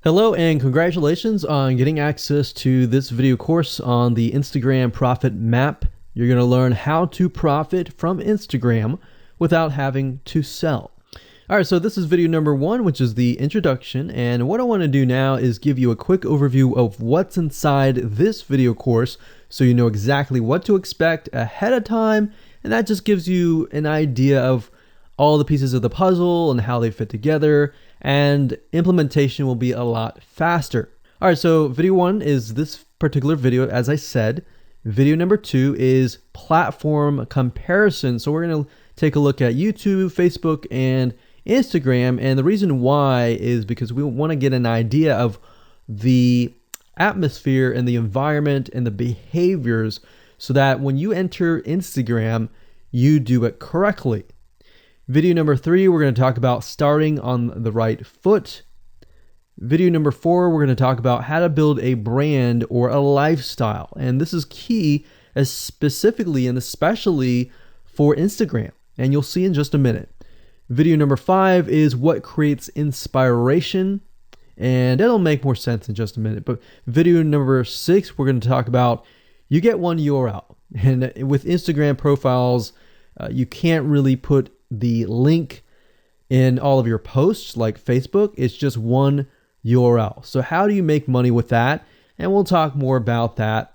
Hello and congratulations on getting access to this video course on the Instagram Profit Map. You're going to learn how to profit from Instagram without having to sell. All right, so this is video number 1, which is the introduction. And what I want to do now is give you a quick overview of what's inside this video course so you know exactly what to expect ahead of time. And that just gives you an idea of all the pieces of the puzzle and how they fit together, and implementation will be a lot faster. All right, so video 1 is this particular video, as I said. Video number 2 is platform comparison. So we're going to take a look at YouTube, Facebook, and Instagram. And the reason why is because we want to get an idea of the atmosphere and the environment and the behaviors so that when you enter Instagram, you do it correctly. Video number 3, we're going to talk about starting on the right foot. Video number 4, we're going to talk about how to build a brand or a lifestyle. And this is key, specifically and especially for Instagram. And you'll see in just a minute. Video number 5 is what creates inspiration. And it'll make more sense in just a minute. But video number 6, we're going to talk about you get one URL. And with Instagram profiles, you can't really put the link in all of your posts like Facebook. It's just one URL. So how do you make money with that? And we'll talk more about that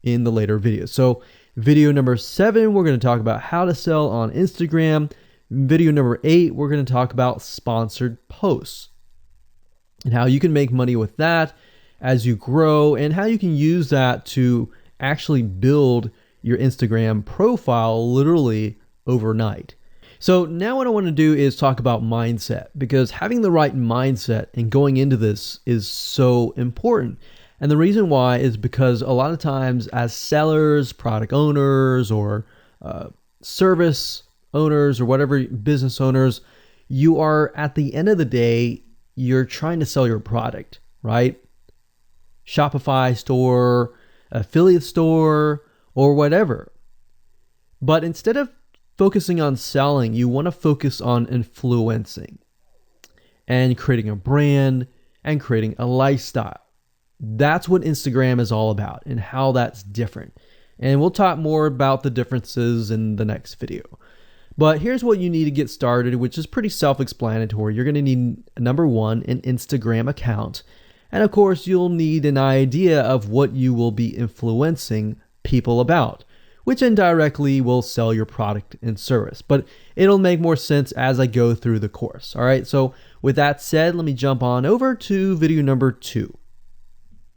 in the later videos. So video number 7, we're going to talk about how to sell on Instagram. Video number 8, we're going to talk about sponsored posts and how you can make money with that as you grow, and how you can use that to actually build your Instagram profile literally overnight. So now what I want to do is talk about mindset, because having the right mindset and going into this is so important. And the reason why is because a lot of times as sellers, product owners, or service owners, or whatever, business owners, you are, at the end of the day, you're trying to sell your product, right? Shopify store, affiliate store, or whatever. But instead of focusing on selling, you want to focus on influencing and creating a brand and creating a lifestyle. That's what Instagram is all about and how that's different. And we'll talk more about the differences in the next video. But here's what you need to get started, which is pretty self-explanatory. You're going to need, number 1, an Instagram account. And of course, you'll need an idea of what you will be influencing people about, which indirectly will sell your product and service. But it'll make more sense as I go through the course. All right, so with that said, let me jump on over to video number 2.